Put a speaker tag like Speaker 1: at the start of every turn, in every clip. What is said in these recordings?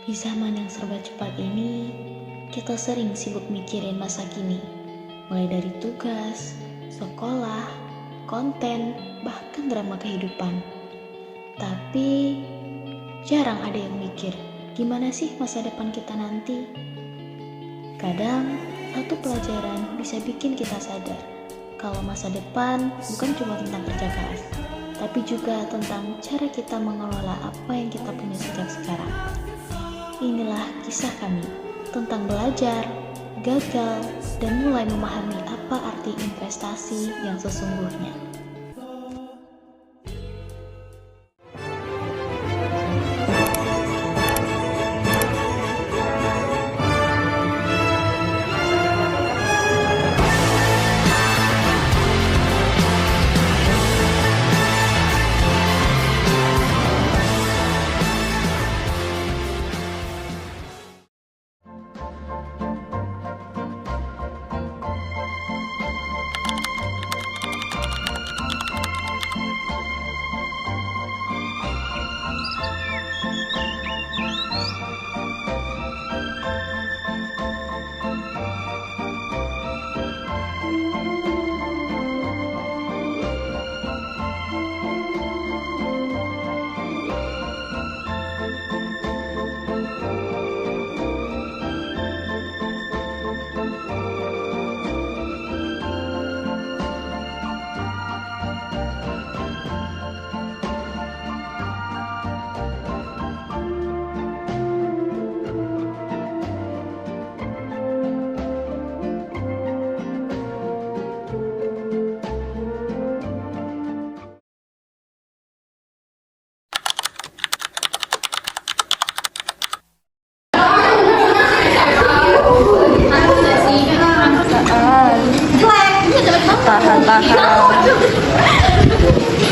Speaker 1: Di zaman yang serba cepat ini, kita sering sibuk mikirin masa kini, mulai dari tugas, sekolah, konten, bahkan drama kehidupan. Tapi, jarang ada yang mikir, gimana sih masa depan kita nanti? Kadang, satu pelajaran bisa bikin kita sadar, kalau masa depan bukan cuma tentang kerja keras, tapi juga tentang cara kita mengelola apa yang kita punya sejak sekarang. Inilah kisah kami tentang belajar, gagal, dan mulai memahami apa arti investasi yang sesungguhnya.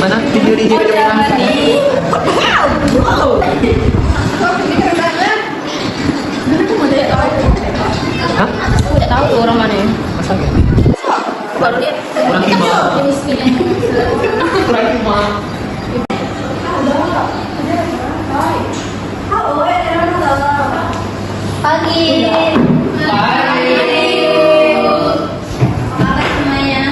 Speaker 2: Mana video di sini? Hah?
Speaker 3: Udah tahu tuh orang mana ya?
Speaker 2: Masa gitu?
Speaker 3: Baru lihat.
Speaker 2: Orang Kima. Orang Kima.
Speaker 3: Pagi. Apa semuanya?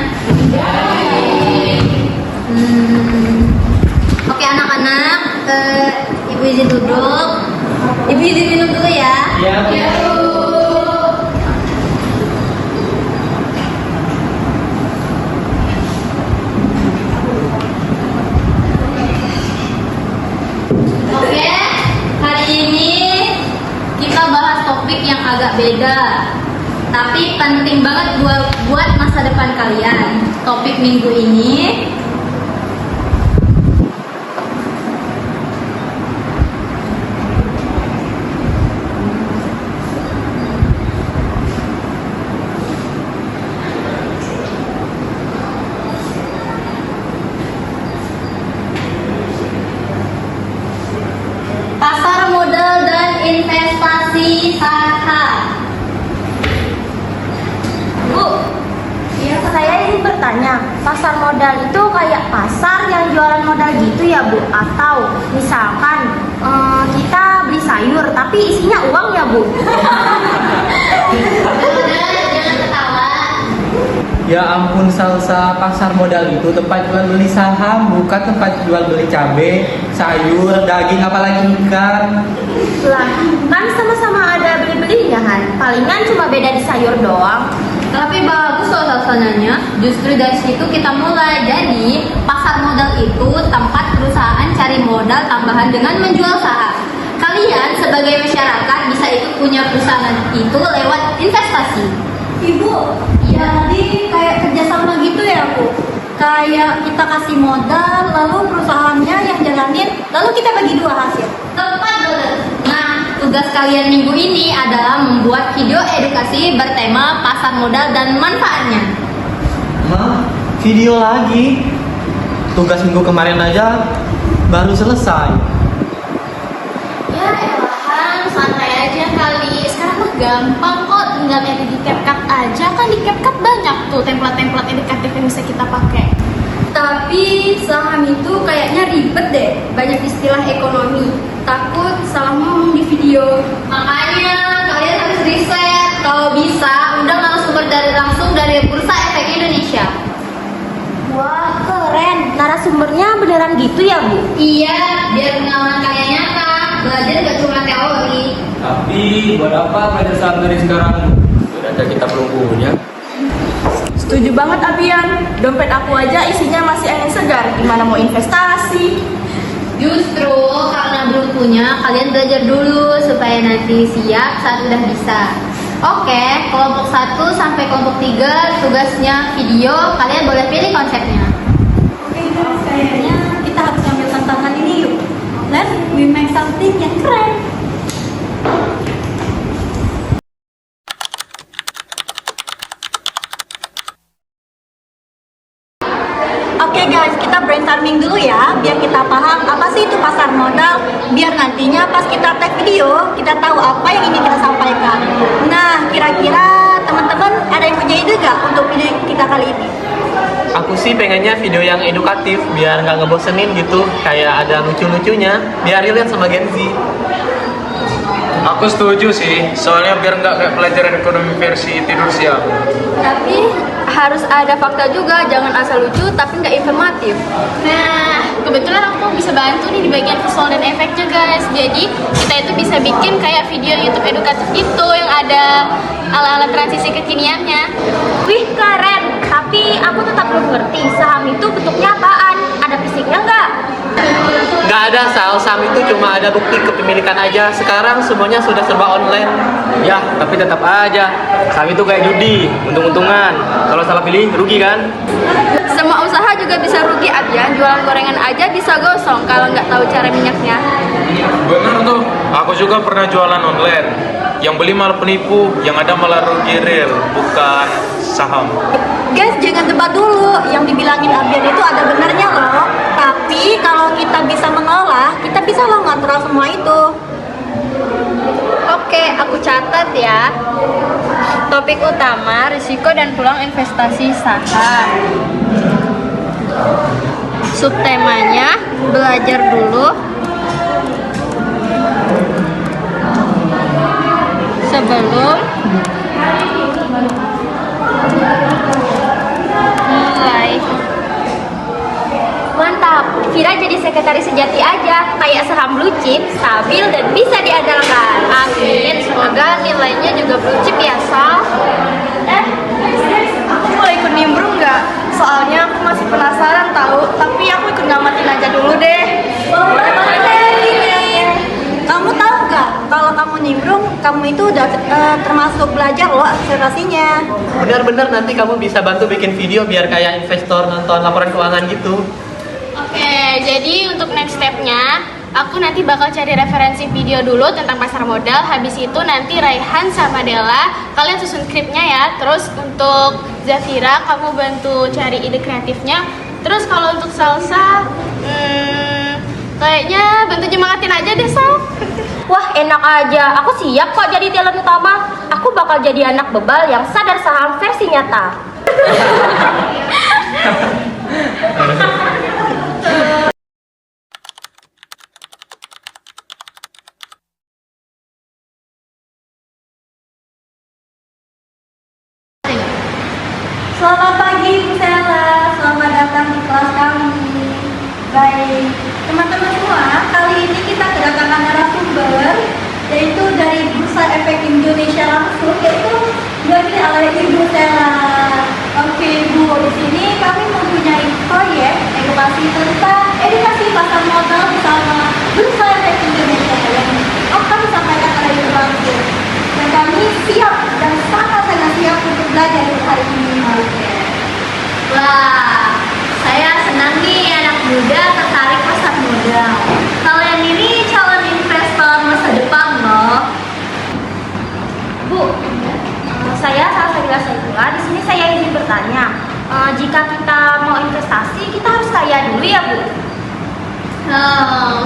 Speaker 3: Oke anak-anak, ibu izin duduk. Ibu izin minum dulu ya.
Speaker 2: Ya.
Speaker 3: Oke, hari ini kita bahas topik yang agak beda, tapi penting banget buat masa depan kalian. Topik minggu ini pasar modal dan investasi saham. Bu,
Speaker 4: Ya, saya ingin bertanya, pasar modal itu kayak pasar yang jualan modal gitu ya Bu? Atau misalkan kita beli sayur tapi isinya uang ya Bu?
Speaker 3: udah jangan ketawa.
Speaker 2: Ya ampun Salsa, pasar modal itu tempat jual beli saham, bukan tempat jual beli cabai, sayur, daging, apalagi ikan.
Speaker 4: Lah, kan sama-sama ada beli-belinya kan? Palingan cuma beda di sayur doang.
Speaker 3: Tapi bagus loh alasannya. Justru dari situ kita mulai. Jadi pasar modal itu tempat perusahaan cari modal tambahan dengan menjual saham. Kalian sebagai masyarakat bisa itu punya perusahaan itu lewat investasi.
Speaker 4: Ibu, jadi kayak kerjasama gitu ya Bu? Kayak kita kasih modal, lalu perusahaannya yang jalanin, lalu kita bagi dua hasil.
Speaker 3: Tepat banget. Nah, tugas kalian minggu ini adalah membuat video edukasi bertema pasar modal dan manfaatnya.
Speaker 2: Hah? Video lagi? Tugas minggu kemarin aja baru selesai.
Speaker 3: Ya elahan, santai aja kali. Sekarang mah gampang kok, tinggal edit di CapCut aja. Kan di CapCut banyak tuh template-template edukatif yang bisa kita pakai.
Speaker 4: Tapi saham itu kayaknya ribet deh, banyak istilah ekonomi. Takut salah ngomong di
Speaker 3: video. Makanya kalian harus riset. Kalau bisa, undang narasumber langsung dari Bursa Efek Indonesia.
Speaker 4: Wah, keren. Narasumbernya beneran gitu ya, Bu?
Speaker 3: Iya, biar pengalaman kalian nyata. Belajar gak cuma teori.
Speaker 5: Tapi buat apa belajar saham dari sekarang? Data kita belum punya.
Speaker 6: Setuju banget Abian, dompet aku aja isinya masih angin segar, gimana mau investasi?
Speaker 3: Justru karena belum punya, kalian belajar dulu supaya nanti siap saat udah bisa. Oke, kelompok 1 sampai kelompok 3 tugasnya video, kalian boleh pilih konsepnya.
Speaker 6: Oke guys, kayaknya kita harus ambil tantangan ini yuk. Let's we make something yang keren. Oke guys, kita brainstorming dulu ya, biar kita paham apa sih itu pasar modal, biar nantinya pas kita tag video, kita tahu apa yang ingin kita sampaikan. Nah, kira-kira teman-teman ada yang punya ide gak untuk video kita kali ini?
Speaker 2: Aku sih pengennya video yang edukatif, biar nggak ngebosenin gitu, kayak ada lucu-lucunya, biar relate sama Gen Z.
Speaker 5: Aku setuju sih, soalnya biar nggak kayak pelajaran ekonomi versi tidur siang.
Speaker 6: Tapi harus ada fakta juga, jangan asal lucu tapi nggak informatif.
Speaker 7: Nah, kebetulan aku bisa bantu nih di bagian visual dan efeknya guys. Jadi kita itu bisa bikin kayak video YouTube edukatif gitu yang ada ala-ala transisi kekiniannya.
Speaker 4: Wih, keren. Tapi aku tetap belum ngerti saham itu bentuknya apaan. Ada fisiknya nggak?
Speaker 2: Nggak ada, saham itu cuma ada bukti kepemilikan aja. Sekarang semuanya sudah serba online.
Speaker 5: Ya, tapi tetap aja. Saham itu kayak judi, untung-untungan. Kalau salah pilih, rugi kan?
Speaker 6: Semua usaha juga bisa rugi Abian, jualan gorengan aja bisa gosong kalau nggak tahu cara minyaknya.
Speaker 8: Bener tuh, aku juga pernah jualan online. Yang beli malah penipu, yang ada malah rugi real, bukan saham.
Speaker 6: Guys, jangan debat dulu. Yang dibilangin Abian itu ada benarnya loh. Tapi kalau kita bisa mengolah, kita bisa loh ngontrol semua itu.
Speaker 7: Oke, aku catat ya. Topik utama, risiko dan peluang investasi saham. Subtemanya, belajar dulu sebelum mulai.
Speaker 4: Mantap. Vira jadi sekretaris sejati aja. Kayak saham blue chip, stabil dan bisa diandalkan.
Speaker 7: Amin, semoga nilainya juga blue chip ya, Sal.
Speaker 6: Aku boleh ikut nimbrung nggak? Soalnya aku masih penasaran tahu, tapi aku ikut ngamatin aja dulu deh. Boleh. Kamu tahu nggak? Kalau kamu nimbrung, kamu itu udah termasuk belajar loh akselerasinya.
Speaker 2: Benar-benar nanti kamu bisa bantu bikin video biar kayak investor nonton laporan keuangan gitu.
Speaker 7: Oke, jadi untuk next step-nya, aku nanti bakal cari referensi video dulu tentang pasar modal. Habis itu nanti Raihan sama Della, kalian susun skripnya ya. Terus untuk Zafira, kamu bantu cari ide kreatifnya. Terus kalau untuk Salsa, kayaknya bantu nyemangatin aja deh, Sal.
Speaker 4: Wah, enak aja. Aku siap kok jadi talent utama. Aku bakal jadi anak bebal yang sadar saham versi nyata.
Speaker 6: Selamat pagi Bu Sela, selamat datang di kelas kami. Baik, teman-teman semua, kali ini kita kedatangan narasumber yaitu dari Bursa Efek Indonesia langsung, yaitu diwakili oleh Ibu Sela. Oke Bu, di sini kami mempunyai proyek edukasi pasar modal bersama Bursa Efek Indonesia yang akan disampaikan oleh Ibu langsung. Dan kami siap dan sangat-sangat siap untuk belajar di hari ini.
Speaker 3: Wah, saya senang nih anak muda tertarik pasar modal. Kalian ini calon investor masa depan loh.
Speaker 4: Bu, saya Salsabila Saifullah. Di sini saya ingin bertanya, jika kita mau investasi, kita harus kaya dulu ya Bu?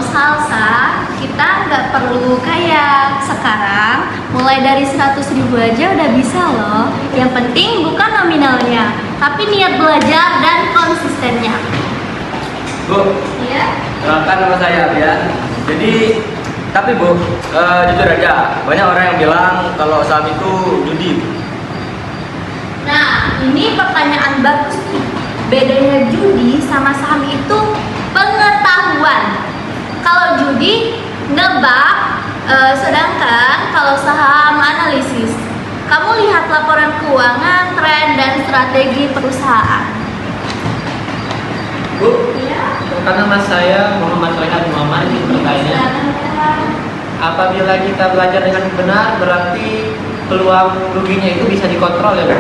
Speaker 3: Salsa, kita nggak perlu kayak sekarang. Mulai dari 100.000 aja udah bisa loh. Yang penting bukan nominalnya, tapi niat belajar dan konsistennya.
Speaker 5: Bu,
Speaker 3: Iya.
Speaker 5: kenalkan nama saya Abian. Jadi Tapi Bu, jujur aja, banyak orang yang bilang kalau saham itu judi.
Speaker 4: Nah, ini pertanyaan bagus nih. Bedanya judi sama saham itu pengetahuan. Kalau judi nebak, sedangkan kalau saham analisis. Kamu lihat laporan keuangan, tren, dan strategi perusahaan.
Speaker 2: Bu, karena mas saya Muhammad Rehan Muhammad ingin bertanya, apabila kita belajar dengan benar berarti peluang ruginya itu bisa dikontrol ya Bu?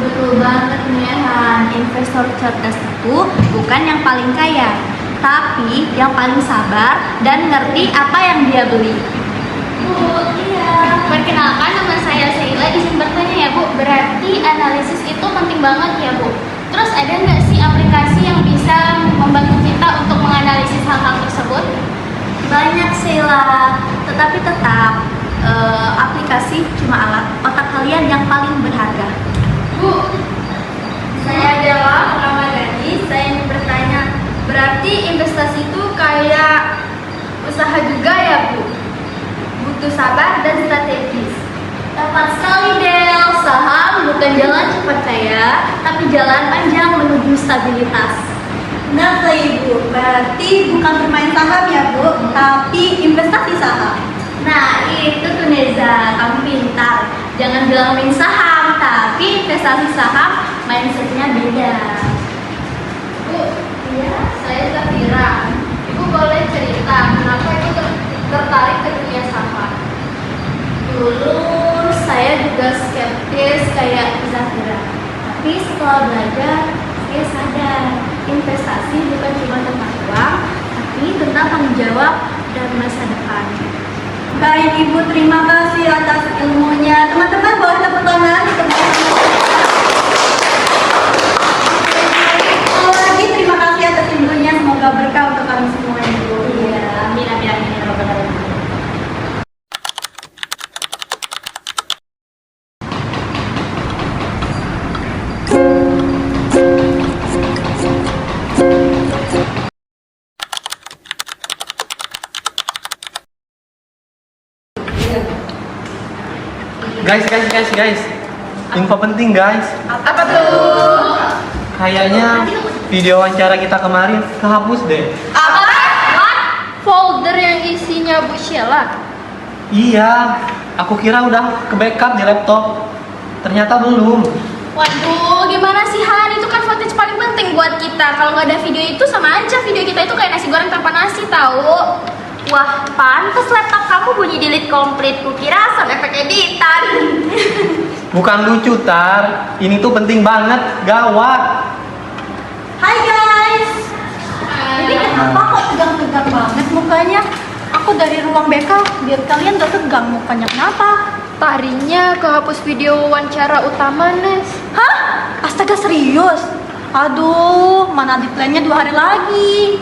Speaker 4: Betul banget nih Han. Investor cerdas itu bukan yang paling kaya, tapi yang paling sabar dan ngerti apa yang dia beli.
Speaker 7: Bu, iya. Perkenalkan, nama saya Sheila. Izin bertanya ya Bu, berarti analisis itu penting banget ya Bu? Terus ada nggak sih aplikasi yang bisa membantu kita untuk menganalisis hal-hal tersebut?
Speaker 4: Banyak Sheila, tetapi tetap aplikasi cuma alat. Otak kalian yang paling berharga.
Speaker 6: Bu, saya adalah Ramadhani. Saya ingin bertanya, berarti investasi itu kayak usaha juga ya Bu? Butuh sabar dan strategis.
Speaker 4: Tepat sekali Del, saham bukan jalan cepat kaya, tapi jalan panjang menuju stabilitas.
Speaker 6: Nah, Ibu, berarti bukan bermain saham ya Bu, tapi investasi saham.
Speaker 4: Nah itu tuh Neza, kamu pintar. Jangan bilang main saham, tapi investasi saham mindsetnya beda.
Speaker 7: Bu, iya, saya Zafira. Ibu boleh cerita kenapa Ibu tertarik ke dunia saham?
Speaker 4: Dulu saya juga skeptis kayak Zafira, tapi setelah belajar saya sadar investasi bukan cuma tentang uang, tapi tentang tanggung jawab dan masa depan.
Speaker 6: Baik Ibu, terima kasih atas ilmunya. Teman-teman boleh tepuk tangan. Sekali lagi terima kasih atas ilmunya. Semoga berkah untuk kami semua Ibu.
Speaker 4: Iya, amin amin amin ya Rabbal alamin.
Speaker 2: Guys, info penting guys.
Speaker 6: Apa tuh?
Speaker 2: Kayaknya video wawancara kita kemarin kehapus deh.
Speaker 6: Apa?
Speaker 7: Folder yang isinya Bu Sheila.
Speaker 2: Iya, aku kira udah ke backup di laptop. Ternyata belum.
Speaker 7: Waduh, gimana sih Han? Itu kan footage paling penting buat kita. Kalau nggak ada video itu sama aja video kita itu kayak nasi goreng tanpa nasi tahu.
Speaker 4: Wah, pantes laptop kamu bunyi delete komplit. Kukira sound efek editan.
Speaker 2: Bukan lucu, Tar. Ini tuh penting banget, gawat.
Speaker 6: Hai guys. Ini kenapa kok tegang-tegang banget mukanya? Aku dari ruang BK, biar kalian gak tegang mukanya. Kenapa?
Speaker 7: Tarinya kehapus video wawancara utama, Nes.
Speaker 6: Hah? Astaga, serius? Aduh, mana di plannya 2 hari lagi.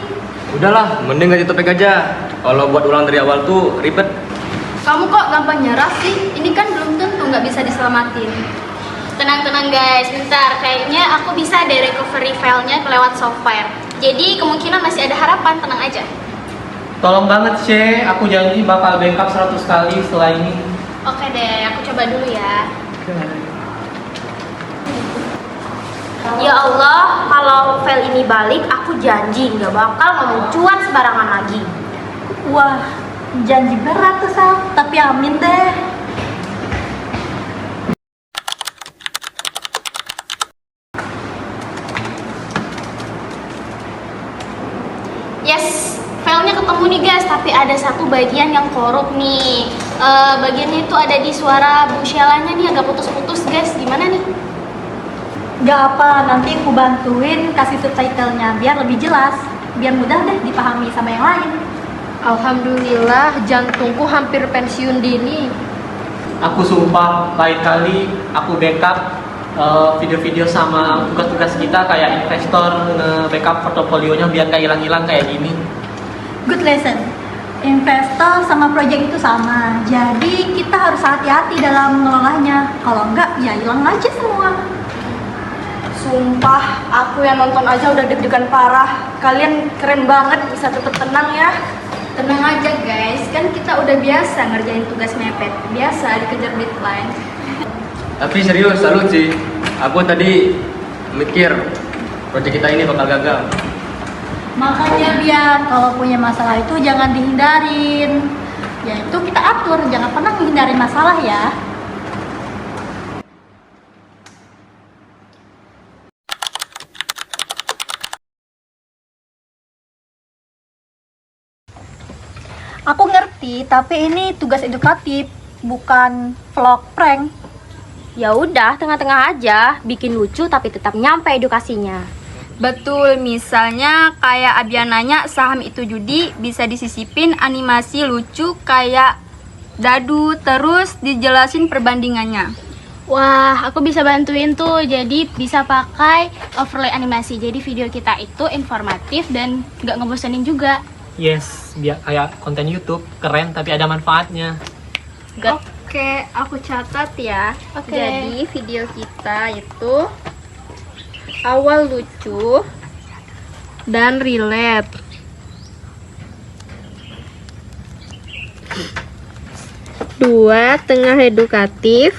Speaker 5: Udahlah, mending ganti topik aja. Kalau buat ulang dari awal tuh ribet.
Speaker 7: Kamu kok gampang nyerah sih? Ini kan belum tentu nggak bisa diselamatin. Tenang-tenang guys, bentar. Kayaknya aku bisa deh recovery filenya lewat software. Jadi kemungkinan masih ada harapan, tenang aja.
Speaker 2: Tolong banget, She. Aku janji bakal backup 100 kali setelah ini.
Speaker 7: Oke deh, aku coba dulu ya.
Speaker 4: Ya Allah, kalau file ini balik, aku janji nggak bakal ngomong cuan sembarangan lagi.
Speaker 6: Wah, janji berat tuh Sal, tapi amin deh.
Speaker 7: Yes, filenya ketemu nih guys, tapi ada satu bagian yang korup nih. Bagiannya itu ada di suara Bu Sheila-nya nih agak putus-putus guys. Gimana nih?
Speaker 6: Gak apa, nanti aku bantuin kasih subtitlenya biar lebih jelas, biar mudah deh dipahami sama yang lain.
Speaker 7: Alhamdulillah, jantungku hampir pensiun dini.
Speaker 2: Aku sumpah, lain kali aku backup video-video sama tugas-tugas kita kayak investor nge-backup portofolionya biar gak hilang-hilang kayak gini.
Speaker 6: Good lesson. Investor sama project itu sama, jadi kita harus hati-hati dalam mengelolanya. Kalau enggak, ya hilang aja semua.
Speaker 9: Sumpah, aku yang nonton aja udah deg-degan parah. Kalian keren banget, bisa tetap tenang ya.
Speaker 7: Tenang aja guys, kan
Speaker 9: Kan kita udah biasa ngerjain tugas mepet, biasa dikejar deadline.
Speaker 5: Tapi serius, salut sih. Aku tadi mikir proyek kita ini bakal gagal.
Speaker 6: Makanya Bian, kalau punya masalah itu jangan dihindarin. Ya itu kita atur, jangan pernah menghindari masalah ya. Aku ngerti, tapi ini tugas edukatif, bukan vlog prank.
Speaker 4: Ya udah, tengah-tengah aja, bikin lucu tapi tetap nyampe edukasinya.
Speaker 9: Betul, misalnya kayak Abian nanya saham itu judi, bisa disisipin animasi lucu kayak dadu, terus dijelasin perbandingannya.
Speaker 7: Wah, aku bisa bantuin tuh. Jadi bisa pakai overlay animasi. Jadi video kita itu informatif dan nggak ngebosenin juga.
Speaker 2: Yes, biar kayak konten YouTube, keren tapi ada manfaatnya.
Speaker 9: Oke, aku catat ya.
Speaker 7: Oke.
Speaker 9: Jadi video kita itu awal lucu dan relate. Dua, tengah edukatif.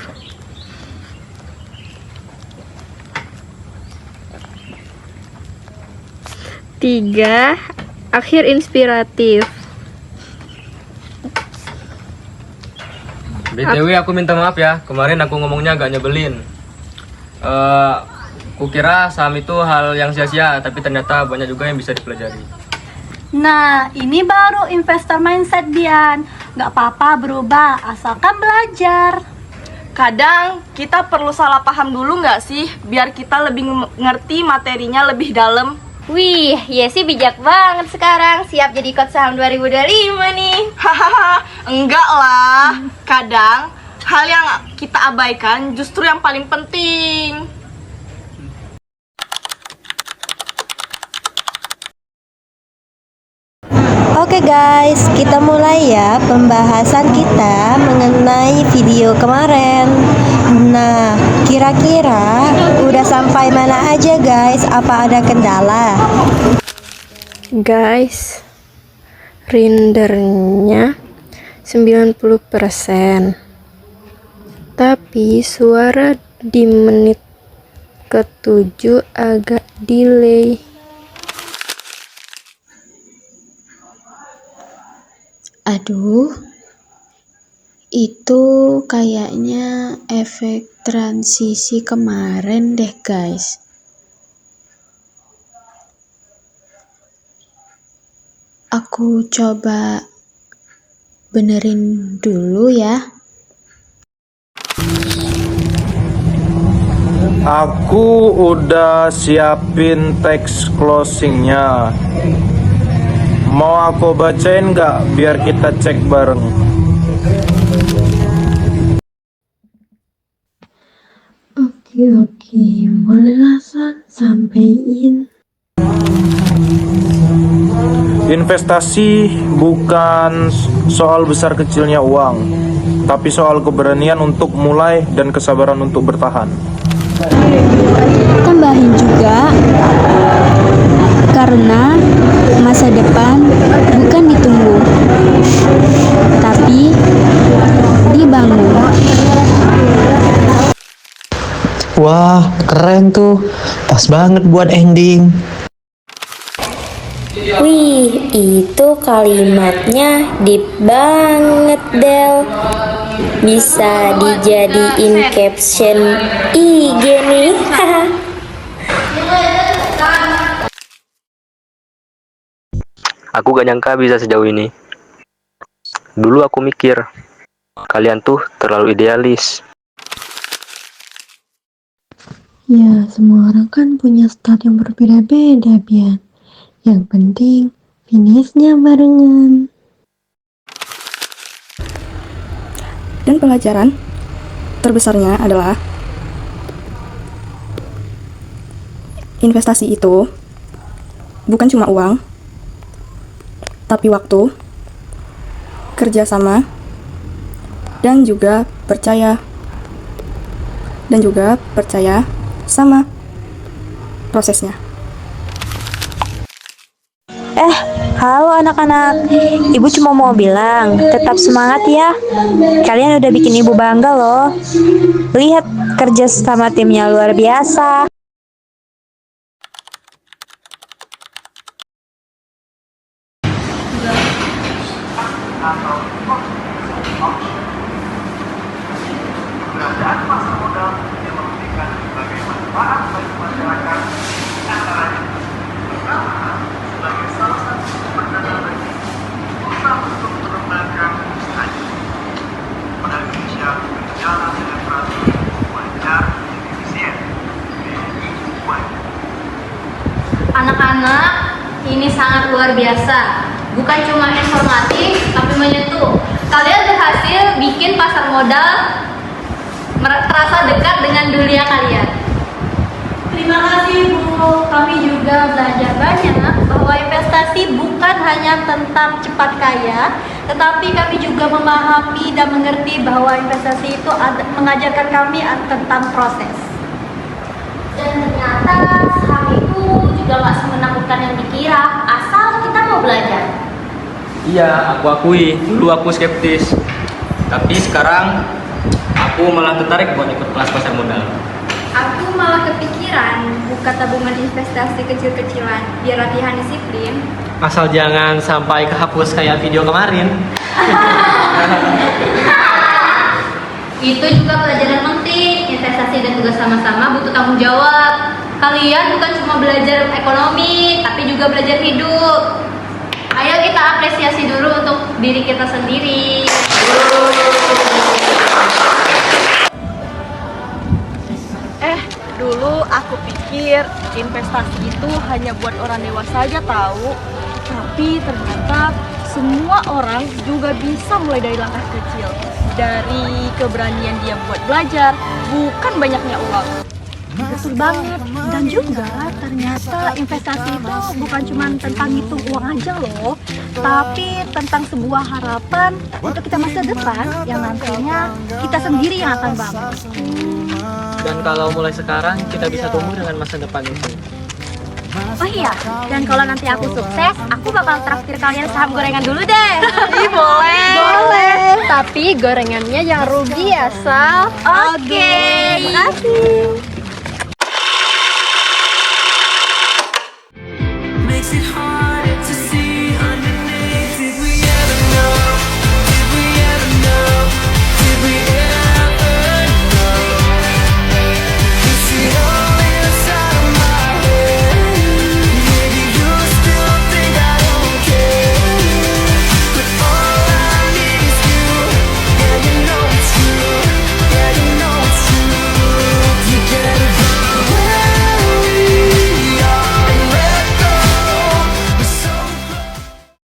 Speaker 9: Tiga, akhir inspiratif.
Speaker 5: BTW aku minta maaf ya, kemarin aku ngomongnya agak nyebelin. Kukira saham itu hal yang sia-sia, tapi ternyata banyak juga yang bisa dipelajari.
Speaker 6: Nah, ini baru investor mindset Bian. Gak apa-apa berubah, asalkan belajar.
Speaker 9: Kadang kita perlu salah paham dulu nggak sih, biar kita lebih ngerti materinya lebih dalam.
Speaker 4: Wih, Yesi bijak banget sekarang, siap jadi coach saham 2025 nih.
Speaker 9: Hahaha, enggak lah. Kadang hal yang kita abaikan justru yang paling penting.
Speaker 10: Oke guys, kita mulai ya pembahasan kita mengenai video kemarin. Nah, kira-kira udah sampai mana aja guys? Apa ada kendala?
Speaker 11: Guys, rendernya 90%. Tapi suara di menit ke-7 agak delay.
Speaker 1: Aduh, itu kayaknya efek transisi kemarin deh guys. Aku coba benerin dulu ya.
Speaker 8: Aku udah siapin teks closingnya. Mau aku bacain nggak biar kita cek bareng?
Speaker 11: Oke, boleh langsung sampein.
Speaker 8: Investasi bukan soal besar kecilnya uang, tapi soal keberanian untuk mulai dan kesabaran untuk bertahan.
Speaker 11: Tambahin juga, karena masa depan bukan ditunggu, tapi dibangun.
Speaker 12: Wah, keren tuh. Pas banget buat ending.
Speaker 4: Wih, itu kalimatnya deep banget, Del. Bisa dijadiin caption IG nih.
Speaker 5: Aku gak nyangka bisa sejauh ini. Dulu aku mikir, kalian tuh terlalu idealis.
Speaker 11: Ya, semua orang kan punya start yang berbeda-beda, Bian. Yang penting, finishnya barengan.
Speaker 9: Dan pelajaran terbesarnya adalah investasi itu bukan cuma uang, tapi waktu, kerjasama, dan juga percaya sama prosesnya.
Speaker 10: Halo
Speaker 13: anak-anak. Ibu cuma mau bilang, tetap semangat ya. Kalian udah bikin ibu bangga loh. Lihat kerja sama timnya luar biasa.
Speaker 3: Anak-anak, ini sangat luar biasa. Bukan cuma informatif, tapi menyentuh. Kalian berhasil bikin pasar modal terasa dekat dengan dunia kalian.
Speaker 6: Terima kasih Bu, kami juga belajar banyak bahwa investasi bukan hanya tentang cepat kaya, tetapi kami juga memahami dan mengerti bahwa investasi itu mengajarkan kami tentang proses.
Speaker 3: Dan ternyata saham itu juga gak semenakutkan yang dikira, asal kita mau belajar.
Speaker 2: Iya, aku akui, dulu aku skeptis. Tapi sekarang aku malah tertarik buat ikut kelas pasar modal.
Speaker 9: Aku malah kepikiran buka tabungan investasi kecil-kecilan biar latihan disiplin.
Speaker 2: Asal jangan sampai kehapus kayak video kemarin.
Speaker 3: Itu juga pelajaran penting. Investasi dan tugas sama-sama butuh tanggung jawab. Kalian bukan cuma belajar ekonomi, tapi juga belajar hidup. Ayo kita apresiasi dulu untuk diri kita sendiri.
Speaker 6: Dulu aku pikir investasi itu hanya buat orang dewasa aja tahu. Tapi ternyata semua orang juga bisa mulai dari langkah kecil. Dari keberanian dia buat belajar, bukan banyaknya uang.
Speaker 4: Betul banget. Dan juga ternyata investasi itu bukan cuma tentang hitung uang aja loh, tapi tentang sebuah harapan untuk kita masa depan yang nantinya kita sendiri yang akan bangun.
Speaker 2: Dan kalau mulai sekarang kita bisa tumbuh dengan masa depan itu.
Speaker 4: Oh iya, dan kalau nanti aku sukses, aku bakal traktir kalian saham gorengan dulu deh.
Speaker 6: Boleh. Boleh. Tapi gorengannya jangan rugi ya, Sal.
Speaker 4: Oke. Terima kasih.